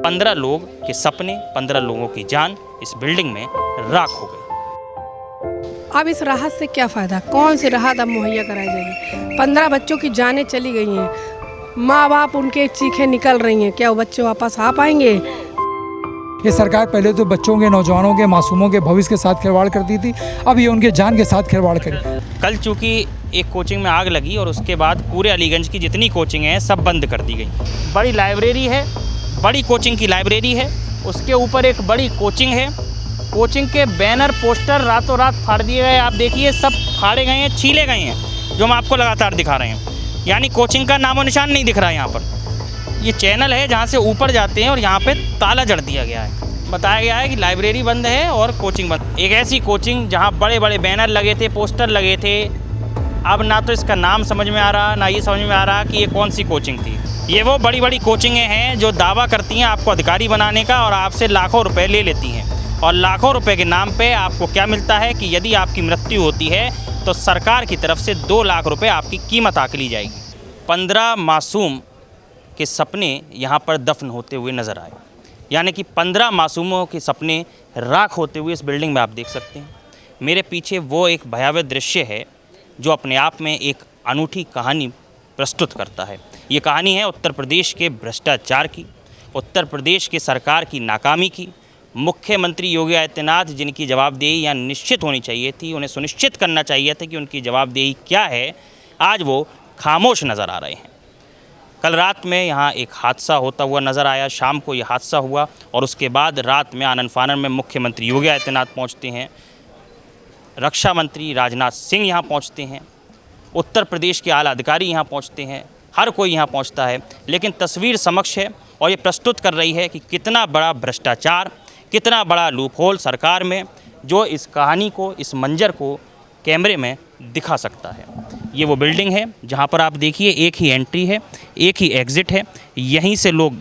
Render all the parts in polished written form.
15 लोग के सपने, 15 लोगों की जान इस बिल्डिंग में राख हो गई। अब इस राहत से क्या फ़ायदा? कौन सी राहत अब मुहैया कराई जाएगी? 15 बच्चों की जानें चली गई हैं, माँ बाप उनके चीखें निकल रही हैं, क्या वो बच्चे वापस आ पाएंगे? ये सरकार पहले तो बच्चों के, नौजवानों के, मासूमों के भविष्य के साथ खिलवाड़ करती थी, अब ये उनके जान के साथ खिलवाड़ करें। कल चूँकि एक कोचिंग में आग लगी और उसके बाद पूरे अलीगंज की जितनी कोचिंग हैं सब बंद कर दी गई। बड़ी लाइब्रेरी है, बड़ी कोचिंग की लाइब्रेरी है, उसके ऊपर एक बड़ी कोचिंग है। कोचिंग के बैनर, पोस्टर रातों रात फाड़ दिए गए। आप देखिए, सब फाड़े गए हैं, छीले गए हैं, जो हम आपको लगातार दिखा रहे हैं। यानी कोचिंग का नामो निशान नहीं दिख रहा है यहाँ पर। ये चैनल है जहाँ से ऊपर जाते हैं और यहाँ पे ताला जड़ दिया गया है। बताया गया है कि लाइब्रेरी बंद है और कोचिंग बंद। एक ऐसी कोचिंग जहाँ बड़े बड़े बैनर लगे थे, पोस्टर लगे थे, अब ना तो इसका नाम समझ में आ रहा, ना ये समझ में आ रहा कि ये कौन सी कोचिंग थी। ये वो बड़ी बड़ी कोचिंगें हैं जो दावा करती हैं आपको अधिकारी बनाने का और आपसे लाखों रुपए ले लेती हैं। और लाखों रुपए के नाम पे आपको क्या मिलता है कि यदि आपकी मृत्यु होती है तो सरकार की तरफ से 2 लाख रुपए आपकी कीमत आंकी जाएगी। 15 मासूम के सपने यहाँ पर दफन होते हुए नज़र आए। यानी कि 15 मासूमों के सपने राख होते हुए इस बिल्डिंग में आप देख सकते हैं। मेरे पीछे वो एक भयावह दृश्य है जो अपने आप में एक अनूठी कहानी प्रस्तुत करता है। ये कहानी है उत्तर प्रदेश के भ्रष्टाचार की, उत्तर प्रदेश के सरकार की नाकामी की। मुख्यमंत्री योगी आदित्यनाथ, जिनकी जवाबदेही यहाँ निश्चित होनी चाहिए थी, उन्हें सुनिश्चित करना चाहिए था कि उनकी जवाबदेही क्या है, आज वो खामोश नज़र आ रहे हैं। कल रात में यहाँ एक हादसा होता हुआ नज़र आया, शाम को ये हादसा हुआ और उसके बाद रात में आनन फानन में मुख्यमंत्री योगी आदित्यनाथ पहुँचते हैं, रक्षा मंत्री राजनाथ सिंह यहाँ पहुँचते हैं, उत्तर प्रदेश के आला अधिकारी यहाँ पहुँचते हैं, हर कोई यहाँ पहुँचता है। लेकिन तस्वीर समक्ष है और ये प्रस्तुत कर रही है कि कितना बड़ा भ्रष्टाचार, कितना बड़ा लूपहोल सरकार में, जो इस कहानी को, इस मंजर को कैमरे में दिखा सकता है। ये वो बिल्डिंग है जहाँ पर आप देखिए एक ही एंट्री है, एक ही एग्ज़िट है, यहीं से लोग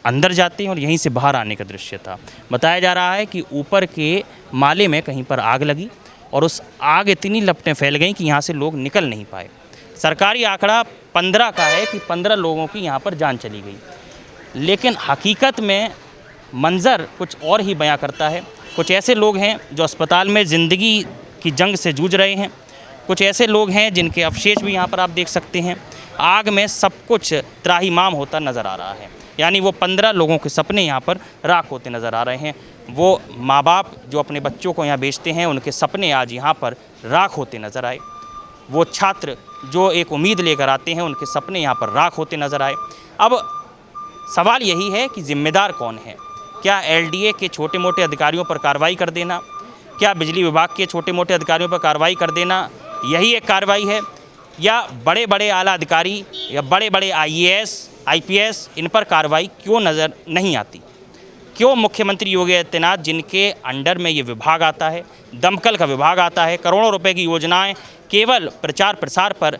अंदर जाते हैं और यहीं से बाहर आने का दृश्य था। बताया जा रहा है कि ऊपर के माले में कहीं पर आग लगी और उस आग इतनी लपटें फैल गईं कि यहाँ से लोग निकल नहीं पाए। सरकारी आंकड़ा 15 का है कि 15 लोगों की यहाँ पर जान चली गई, लेकिन हकीकत में मंज़र कुछ और ही बयां करता है। कुछ ऐसे लोग हैं जो अस्पताल में ज़िंदगी की जंग से जूझ रहे हैं, कुछ ऐसे लोग हैं जिनके अवशेष भी यहाँ पर आप देख सकते हैं। आग में सब कुछ त्राहिमाम होता नज़र आ रहा है। यानी वो 15 लोगों के सपने यहाँ पर राख होते नज़र आ रहे हैं। वो माँ बाप जो अपने बच्चों को यहाँ बेचते हैं, उनके सपने आज यहाँ पर राख होते नज़र आए। वो छात्र जो एक उम्मीद लेकर आते हैं, उनके सपने यहाँ पर राख होते नज़र आए। अब सवाल यही है कि जिम्मेदार कौन है? क्या एलडीए के छोटे मोटे अधिकारियों पर कार्रवाई कर देना, क्या बिजली विभाग के छोटे मोटे अधिकारियों पर कार्रवाई कर देना यही एक कार्रवाई है, या बड़े बड़े आला अधिकारी या बड़े बड़े आईएएस आईपीएस इन पर कार्रवाई क्यों नज़र नहीं आती? क्यों मुख्यमंत्री योगी आदित्यनाथ, जिनके अंडर में ये विभाग आता है, दमकल का विभाग आता है, करोड़ों रुपए की योजनाएं केवल प्रचार प्रसार पर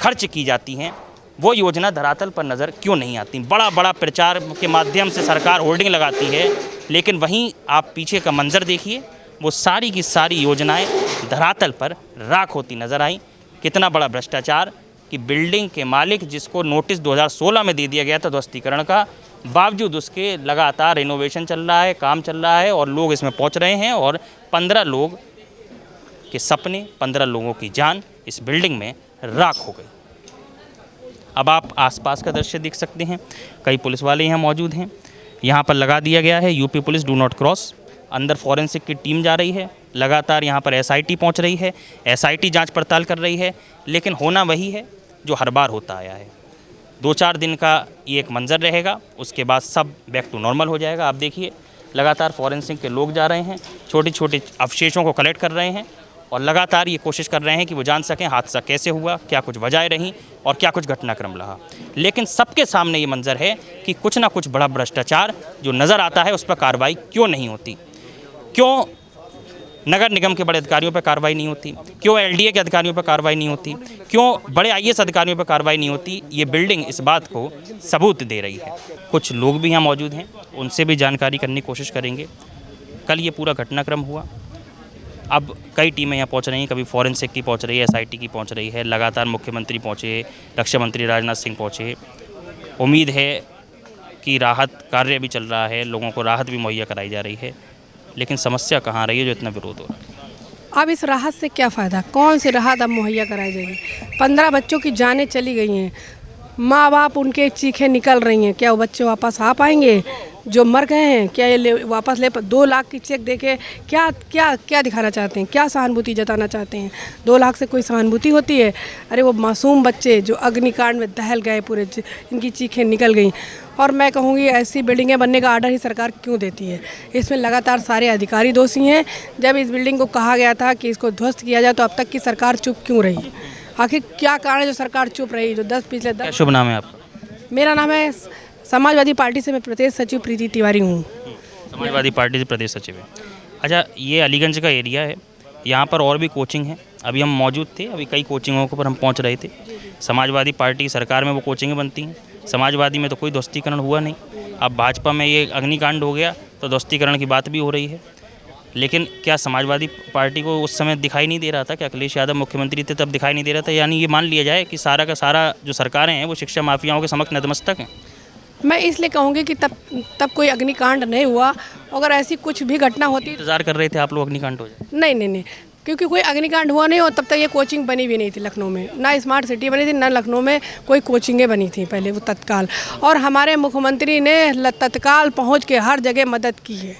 खर्च की जाती हैं, वो योजना धरातल पर नज़र क्यों नहीं आती? बड़ा बड़ा प्रचार के माध्यम से सरकार होर्डिंग लगाती है, लेकिन वहीं आप पीछे का मंजर देखिए, वो सारी की सारी योजनाएं धरातल पर राख होती नज़र आई। कितना बड़ा भ्रष्टाचार कि बिल्डिंग के मालिक, जिसको नोटिस 2016 में दे दिया गया था ध्वस्तीकरण का, बावजूद उसके लगातार रिनोवेशन चल रहा है, काम चल रहा है और लोग इसमें पहुंच रहे हैं और 15 लोग के सपने, 15 लोगों की जान इस बिल्डिंग में राख हो गई। अब आप आसपास का दृश्य देख सकते हैं, कई पुलिस वाले यहाँ मौजूद हैं। यहाँ पर लगा दिया गया है UP police do not cross. अंदर फॉरेंसिक की टीम जा रही है, लगातार यहाँ पर एसआईटी पहुँच रही है, एसआईटी जांच पड़ताल कर रही है। लेकिन होना वही है जो हर बार होता आया है। 2-4 दिन का ये एक मंजर रहेगा, उसके बाद सब बैक टू नॉर्मल हो जाएगा। आप देखिए लगातार फॉरेंसिक के लोग जा रहे हैं, छोटे छोटे अवशेषों को कलेक्ट कर रहे हैं और लगातार ये कोशिश कर रहे हैं कि वो जान सकें हादसा कैसे हुआ, क्या कुछ वजहें रहीं और क्या कुछ घटनाक्रम रहा। लेकिन सबके सामने ये मंजर है कि कुछ ना कुछ बड़ा भ्रष्टाचार जो नज़र आता है उस पर कार्रवाई क्यों नहीं होती? क्यों नगर निगम के बड़े अधिकारियों पर कार्रवाई नहीं होती? क्यों एलडीए के अधिकारियों पर कार्रवाई नहीं होती? क्यों बड़े आईएएस अधिकारियों पर कार्रवाई नहीं होती? ये बिल्डिंग इस बात को सबूत दे रही है। कुछ लोग भी यहाँ मौजूद हैं, उनसे भी जानकारी करने की कोशिश करेंगे। कल ये पूरा घटनाक्रम हुआ, अब कई टीमें यहाँ पहुँच रही हैं, कभी फॉरेंसिक की पहुँच रही है, एसआईटी की पहुँच रही है, लगातार मुख्यमंत्री पहुँचे, रक्षा मंत्री राजनाथ सिंह पहुँचे। उम्मीद है की राहत कार्य भी चल रहा है, लोगों को राहत भी मुहैया कराई जा रही है, लेकिन समस्या कहाँ रही है जो इतना विरोध हो रहा है? अब इस राहत से क्या फ़ायदा, कौन सी राहत अब मुहैया कराई जाएगी। 15 बच्चों की जानें चली गई हैं, माँ बाप उनके चीखें निकल रही हैं। क्या वो बच्चे वापस आ पाएंगे जो मर गए हैं? क्या ये वापस ले 2 लाख की चेक देके क्या क्या क्या दिखाना चाहते हैं, क्या सहानुभूति जताना चाहते हैं? 2 लाख से कोई सहानुभूति होती है? अरे वो मासूम बच्चे जो अग्निकांड में दहल गए पूरे, इनकी चीखें निकल गई। और मैं कहूँगी ऐसी बिल्डिंगें बनने का आर्डर ही सरकार क्यों देती है? इसमें लगातार सारे अधिकारी दोषी हैं। जब इस बिल्डिंग को कहा गया था कि इसको ध्वस्त किया जाए तो अब तक की सरकार चुप क्यों रही? आखिर क्या कारण है जो सरकार चुप रही? जो पिछले 10 शुभ नाम है आपका? मेरा नाम है, समाजवादी पार्टी से मैं प्रदेश सचिव प्रीति तिवारी हूँ। समाजवादी पार्टी से प्रदेश सचिव है। अच्छा, ये अलीगंज का एरिया है, यहाँ पर और भी कोचिंग है। अभी हम मौजूद थे, अभी कई कोचिंगों के ऊपर हम पहुँच रहे थे। समाजवादी पार्टी सरकार में वो कोचिंगें बनती हैं, समाजवादी में तो कोई ध्वस्तीकरण हुआ नहीं। अब भाजपा में ये अग्निकांड हो गया तो ध्वस्तीकरण की बात भी हो रही है। लेकिन क्या समाजवादी पार्टी को उस समय दिखाई नहीं दे रहा था कि अखिलेश यादव मुख्यमंत्री थे तब दिखाई नहीं दे रहा था? यानी ये मान लिया जाए कि सारा का सारा जो सरकारें हैं वो शिक्षा माफियाओं के समक्ष नतमस्तक हैं। मैं इसलिए कहूँगी कि तब कोई अग्निकांड नहीं हुआ। अगर ऐसी कुछ भी घटना होती, इंतजार कर रहे थे आप लोग अग्निकांड हो जाए? नहीं, क्योंकि कोई अग्निकांड हुआ नहीं और तब तक ये कोचिंग बनी भी नहीं थी लखनऊ में, ना स्मार्ट सिटी बनी थी, ना लखनऊ में कोई कोचिंगें बनी थी पहले वो तत्काल। और हमारे मुख्यमंत्री ने तत्काल पहुँच के हर जगह मदद की है,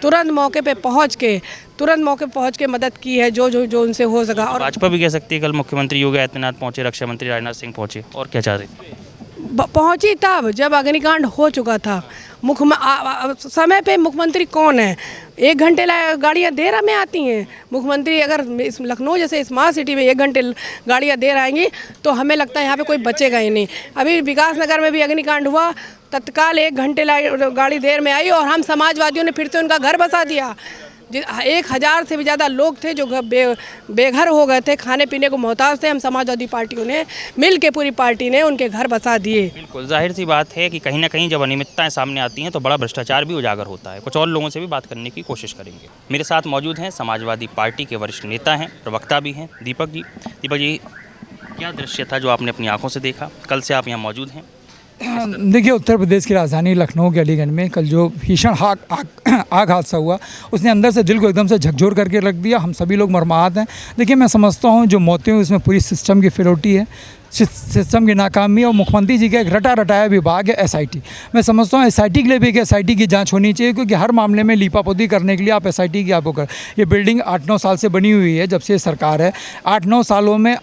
तुरंत मौके पे पहुँच के मदद की है जो उनसे हो सका। और भाजपा भी कह सकती है कल मुख्यमंत्री योगी आदित्यनाथ पहुँचे, रक्षा मंत्री राजनाथ सिंह पहुँचे, और क्या चाह रहे थे? पहुंची तब जब अग्निकांड हो चुका था। समय पे मुख्यमंत्री कौन है? 1 घंटे गाड़ियाँ देर में आती हैं। मुख्यमंत्री अगर लखनऊ जैसे स्मार्ट सिटी में 1 घंटे गाड़ियाँ देर आएंगी तो हमें लगता है यहाँ पे कोई बचेगा ही नहीं। अभी विकास नगर में भी अग्निकांड हुआ, तत्काल 1 घंटे गाड़ी देर में आई और हम समाजवादियों ने फिर से उनका घर बसा दिया। 1000 से भी ज़्यादा लोग थे जो बेघर हो गए थे, खाने पीने को मोहताज थे। हम समाजवादी पार्टियों ने मिल के, पूरी पार्टी ने उनके घर बसा दिए। बिल्कुल जाहिर सी बात है कि कहीं ना कहीं जब अनियमितताएं सामने आती हैं तो बड़ा भ्रष्टाचार भी उजागर होता है। कुछ और लोगों से भी बात करने की कोशिश करेंगे। मेरे साथ मौजूद हैं समाजवादी पार्टी के वरिष्ठ नेता हैं, प्रवक्ता भी हैं, दीपक जी। दीपक जी, क्या दृश्य था जो आपने अपनी आंखों से देखा? कल से आप यहाँ मौजूद हैं। देखिए, उत्तर प्रदेश की राजधानी लखनऊ के अलीगंज में कल जो भीषण आग हादसा हुआ उसने अंदर से दिल को एकदम से झकझोर करके रख दिया। हम सभी लोग मर्माहत हैं। देखिए, मैं समझता हूँ जो मौतें हुई उसमें पूरी सिस्टम की फिरौती है, सिस्टम की नाकामी और मुख्यमंत्री जी का एक रटाया विभाग है SIT। मैं समझता हूँ SIT के लिए भी एक SIT की जांच होनी चाहिए, क्योंकि हर मामले में लीपापोती करने के लिए आप SIT की आपको कर। ये बिल्डिंग 8-9 साल से बनी हुई है, जब से सरकार है। 8-9 सालों में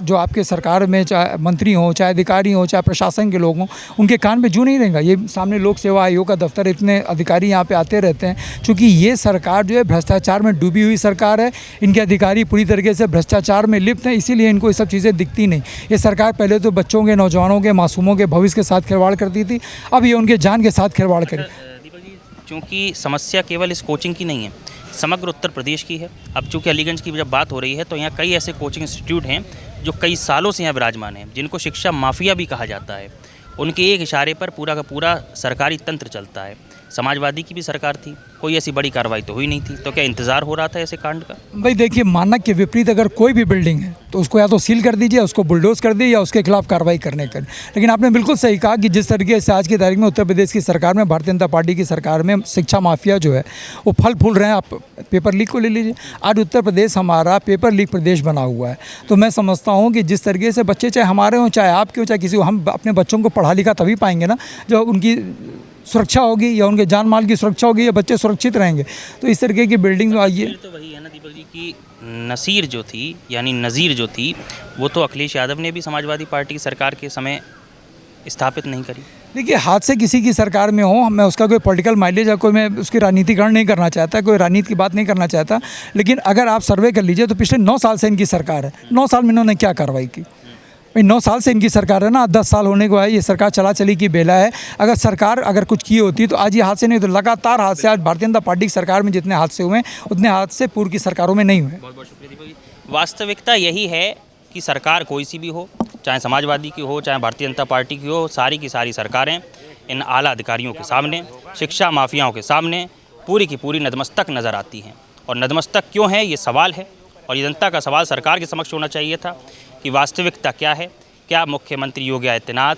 जो आपके सरकार में चाहे मंत्री हों, चाहे अधिकारी हों, चाहे प्रशासन के लोग हों, उनके कान में जू नहीं रहेगा। ये सामने लोक सेवा आयोग का दफ्तर, इतने अधिकारी यहाँ पे आते रहते हैं। चूँकि ये सरकार जो है भ्रष्टाचार में डूबी हुई सरकार है, इनके अधिकारी पूरी तरीके से भ्रष्टाचार में लिप्त हैं, इसीलिए इनको ये सब चीज़ें दिखती नहीं। ये सरकार पहले तो बच्चों के, नौजवानों के, मासूमों के भविष्य के साथ खिलवाड़ करती थी, अब ये उनके जान के साथ खिलवाड़ करे। दीपक जी, चूँकि समस्या केवल इस कोचिंग की नहीं है, समग्र उत्तर प्रदेश की है। अब चूँकि अलीगंज की जब बात हो रही है तो यहाँ कई ऐसे कोचिंग इंस्टीट्यूट हैं जो कई सालों से यहाँ विराजमान हैं, जिनको शिक्षा माफिया भी कहा जाता है। उनके एक इशारे पर पूरा का पूरा सरकारी तंत्र चलता है। समाजवादी की भी सरकार थी, कोई ऐसी बड़ी कार्रवाई तो हुई नहीं थी, तो क्या इंतजार हो रहा था ऐसे कांड का? भाई देखिए, मानक के विपरीत अगर कोई भी बिल्डिंग है तो उसको या तो सील कर दीजिए, उसको बुलडोज कर दीजिए, या उसके खिलाफ कार्रवाई करने कर। लेकिन आपने बिल्कुल सही कहा कि जिस तरीके से आज की तारीख में उत्तर प्रदेश की सरकार में, भारतीय जनता पार्टी की सरकार में शिक्षा माफिया जो है वो फल फूल रहे हैं। आप पेपर लीक को ले लीजिए, आज उत्तर प्रदेश हमारा पेपर लीक प्रदेश बना हुआ है। तो मैं समझता हूँ कि जिस तरीके से बच्चे, चाहे हमारे हों, चाहे आपके हों, चाहे किसी को, हम अपने बच्चों को पढ़ा लिखा तभी पाएंगे ना जब उनकी सुरक्षा होगी या उनके जान माल की सुरक्षा होगी या बच्चे सुरक्षित रहेंगे। तो इस तरीके की बिल्डिंग आइए। तो वही है ना दीपक जी की नसीर जो थी, यानी नज़ीर जो थी, वो तो अखिलेश यादव ने भी समाजवादी पार्टी की सरकार के समय स्थापित नहीं करी। देखिए, हाथ से किसी की सरकार में हो, मैं उसका कोई पॉलिटिकल माइलेज या कोई, मैं उसकी राजनीतिकरण नहीं करना चाहता, कोई राजनीति की बात नहीं करना चाहता। लेकिन अगर आप सर्वे कर लीजिए तो पिछले 9 साल से इनकी सरकार है। 9 साल में इन्होंने क्या कार्रवाई की? 9 साल से इनकी सरकार है ना, 10 साल होने को है। ये सरकार चली की बेला है। अगर सरकार अगर कुछ की होती तो आज ये हादसे नहीं, तो लगातार हादसे आज भारतीय जनता पार्टी की सरकार में जितने हादसे हुए उतने हादसे पूर्व की सरकारों में नहीं हुए। बहुत बहुत शुक्रिया दीपक जी। वास्तविकता यही है कि सरकार कोई सी भी हो, चाहे समाजवादी की हो, चाहे भारतीय जनता पार्टी की हो, सारी की सारी सरकारें इन आला अधिकारियों के सामने, शिक्षा माफियाओं के सामने पूरी की पूरी नतमस्तक नज़र आती हैं। और नतमस्तक क्यों है, ये सवाल है, और ये जनता का सवाल सरकार के समक्ष होना चाहिए था कि वास्तविकता क्या है। क्या मुख्यमंत्री योगी आदित्यनाथ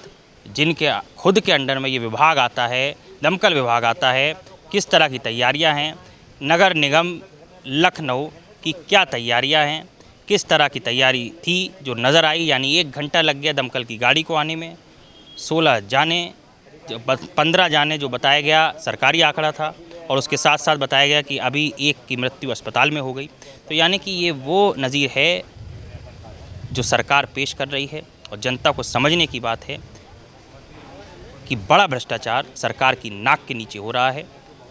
जिनके खुद के अंडर में ये विभाग आता है, दमकल विभाग आता है, किस तरह की तैयारियां हैं, नगर निगम लखनऊ की क्या तैयारियां हैं, किस तरह की तैयारी थी जो नज़र आई। यानी 1 घंटा लग गया दमकल की गाड़ी को आने में। 16 जाने 15 जाने जो बताया गया सरकारी आंकड़ा था, और उसके साथ साथ बताया गया कि अभी एक की मृत्यु अस्पताल में हो गई। तो यानी कि ये वो नज़ीर है जो सरकार पेश कर रही है, और जनता को समझने की बात है कि बड़ा भ्रष्टाचार सरकार की नाक के नीचे हो रहा है।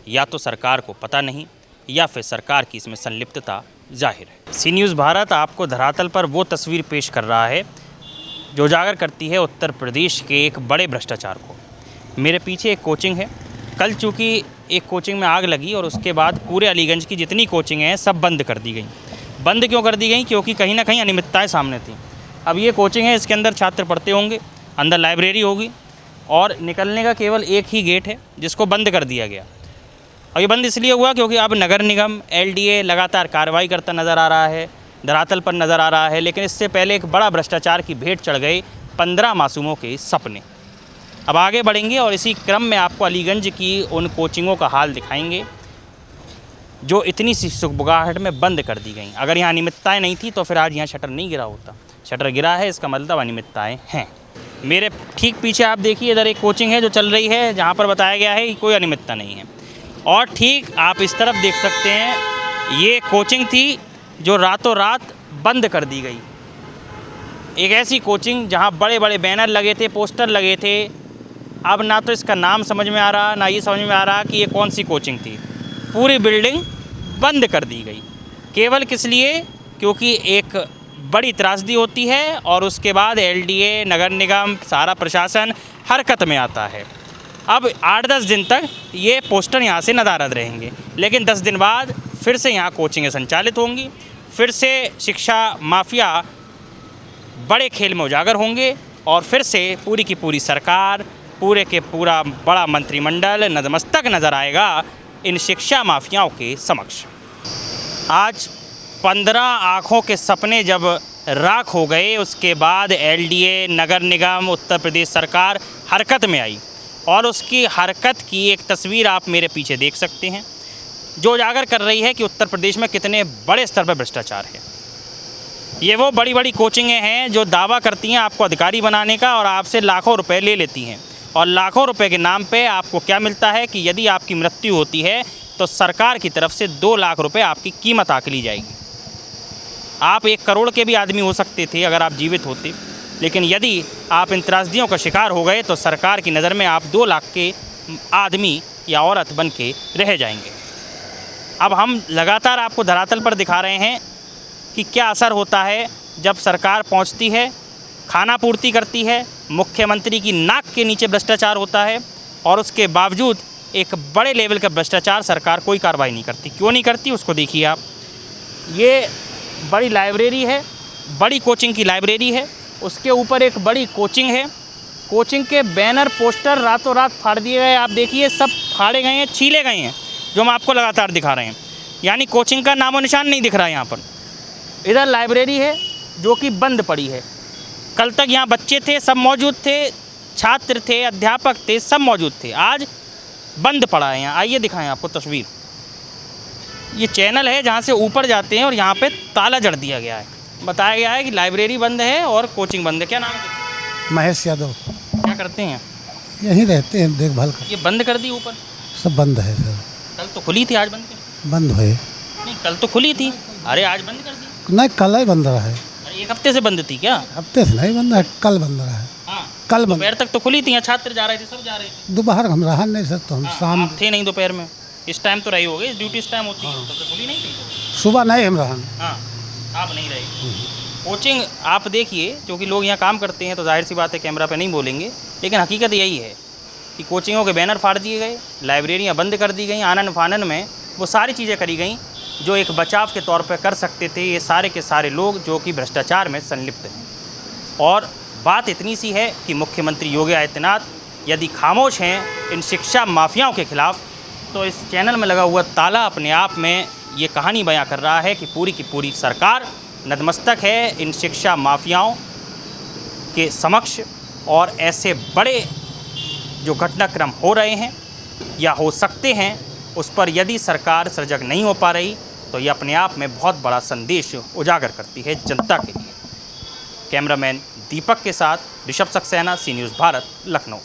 या तो सरकार को पता नहीं, या फिर सरकार की इसमें संलिप्तता जाहिर है। सी न्यूज़ भारत आपको धरातल पर वो तस्वीर पेश कर रहा है जो उजागर करती है उत्तर प्रदेश के एक बड़े भ्रष्टाचार को। मेरे पीछे एक कोचिंग है। कल चूँकि एक कोचिंग में आग लगी और उसके बाद पूरे अलीगंज की जितनी कोचिंग हैं सब बंद कर दी गई। बंद क्यों कर दी गई? क्योंकि कहीं ना कहीं अनियमितताएँ सामने थी। अब ये कोचिंग है, इसके अंदर छात्र पढ़ते होंगे, अंदर लाइब्रेरी होगी, और निकलने का केवल एक ही गेट है जिसको बंद कर दिया गया। और ये बंद इसलिए हुआ क्योंकि अब नगर निगम LDA लगातार कार्रवाई करता नज़र आ रहा है, धरातल पर नज़र आ रहा है। लेकिन इससे पहले एक बड़ा भ्रष्टाचार की भेंट चढ़ गई 15 मासूमों के सपने। अब आगे बढ़ेंगे और इसी क्रम में आपको अलीगंज की उन कोचिंगों का हाल दिखाएंगे जो इतनी सी सुगबुगाहट में बंद कर दी गई। अगर यहाँ अनियमितताएँ नहीं थी तो फिर आज यहाँ शटर नहीं गिरा होता। शटर गिरा है, इसका मतलब अनियमितताएँ हैं। मेरे ठीक पीछे आप देखिए, इधर एक कोचिंग है जो चल रही है, जहाँ पर बताया गया है कि कोई अनियमितता नहीं है। और ठीक आप इस तरफ देख सकते हैं, ये कोचिंग थी जो रातों रात बंद कर दी गई। एक ऐसी कोचिंग जहाँ बड़े बड़े बैनर लगे थे, पोस्टर लगे थे। अब ना तो इसका नाम समझ में आ रहा, ना ये समझ में आ रहा कि ये कौन सी कोचिंग थी। पूरी बिल्डिंग बंद कर दी गई। केवल किस लिए? क्योंकि एक बड़ी त्रासदी होती है और उसके बाद LDA, नगर निगम, सारा प्रशासन हरकत में आता है। अब 8-10 दिन तक ये पोस्टर यहाँ से नदारद रहेंगे, लेकिन 10 दिन बाद फिर से यहाँ कोचिंगें संचालित होंगी, फिर से शिक्षा माफिया बड़े खेल में उजागर होंगे, और फिर से पूरी की पूरी सरकार, पूरे के पूरा बड़ा मंत्रिमंडल नतमस्तक नज़र आएगा इन शिक्षा माफियाओं के समक्ष। आज 15 आँखों के सपने जब राख हो गए, उसके बाद LDA, नगर निगम, उत्तर प्रदेश सरकार हरकत में आई, और उसकी हरकत की एक तस्वीर आप मेरे पीछे देख सकते हैं जो उजागर कर रही है कि उत्तर प्रदेश में कितने बड़े स्तर पर भ्रष्टाचार है। ये वो बड़ी बड़ी कोचिंगें हैं जो दावा करती हैं आपको अधिकारी बनाने का, और आपसे लाखों रुपए ले लेती हैं। और लाखों रुपए के नाम पे आपको क्या मिलता है कि यदि आपकी मृत्यु होती है तो सरकार की तरफ से 2 लाख रुपए आपकी कीमत आंकी जाएगी। आप 1 करोड़ के भी आदमी हो सकते थे अगर आप जीवित होते, लेकिन यदि आप इन त्रासदियों का शिकार हो गए तो सरकार की नज़र में आप 2 लाख के आदमी या औरत बन के रह जाएंगे। अब हम लगातार आपको धरातल पर दिखा रहे हैं कि क्या असर होता है जब सरकार पहुंचती है, खाना पूर्ति करती है, मुख्यमंत्री की नाक के नीचे भ्रष्टाचार होता है, और उसके बावजूद एक बड़े लेवल का भ्रष्टाचार सरकार कोई कार्रवाई नहीं करती। क्यों नहीं करती उसको देखिए आप। ये बड़ी लाइब्रेरी है, बड़ी कोचिंग की लाइब्रेरी है, उसके ऊपर एक बड़ी कोचिंग है। कोचिंग के बैनर पोस्टर रातों रात फाड़ दिए गए। आप देखिए सब फाड़े गए हैं, छीले गए हैं, जो हम आपको लगातार दिखा रहे हैं। यानी कोचिंग का नामो निशान नहीं दिख रहा है यहाँ पर। इधर लाइब्रेरी है जो कि बंद पड़ी है। कल तक यहाँ बच्चे थे, सब मौजूद थे, छात्र थे, अध्यापक थे, सब मौजूद थे। आज बंद पड़ा है यहाँ। आइए दिखाएं आपको तस्वीर। ये चैनल है जहाँ से ऊपर जाते हैं, और यहाँ पे ताला जड़ दिया गया है। बताया गया है कि लाइब्रेरी बंद है और कोचिंग बंद है। क्या नाम है? महेश यादव। क्या करते हैं? यहीं रहते हैं, देखभाल कर। ये बंद कर दी ऊपर? सब बंद है सर। कल तो खुली थी, आज बंद कर? बंद हुए नहीं, कल तो खुली थी। अरे आज बंद कर दी? नहीं, कल ही बंद रहा है। अरे 1 हफ्ते से बंद थी क्या? हफ्ते से नहीं बंद है, कल बंद रहा है। हाँ, कल बंद। दोपहर तक तो खुली थी, यहाँ छात्र जा रहे थे, सब जा रहे थे। दोपहर हम रहा नहीं सर, तो हम शाम आप थे नहीं दोपहर में। इस टाइम तो रही होगी, ड्यूटी इस टाइम होती है, तब तो खुली नहीं थी। सुबह नहीं हम रहा। हाँ, आप नहीं रहे। कोचिंग आप देखिए, क्योंकि लोग यहाँ काम करते हैं तो जाहिर सी बात है कैमरा पे नहीं बोलेंगे, लेकिन हकीकत यही है कि कोचिंगों के बैनर फाड़ दिए गए, लाइब्रेरियाँ बंद कर दी गई। आनन फानन में वो सारी चीज़ें करी गई जो एक बचाव के तौर पर कर सकते थे ये सारे के सारे लोग जो कि भ्रष्टाचार में संलिप्त हैं। और बात इतनी सी है कि मुख्यमंत्री योगी आदित्यनाथ यदि खामोश हैं इन शिक्षा माफियाओं के खिलाफ, तो इस चैनल में लगा हुआ ताला अपने आप में ये कहानी बयां कर रहा है कि पूरी की पूरी सरकार नतमस्तक है इन शिक्षा माफियाओं के समक्ष, और ऐसे बड़े जो घटनाक्रम हो रहे हैं या हो सकते हैं, उस पर यदि सरकार सजग नहीं हो पा रही तो ये अपने आप में बहुत बड़ा संदेश उजागर करती है जनता के लिए। कैमरामैन दीपक के साथ ऋषभ सक्सेना, सी न्यूज़ भारत, लखनऊ।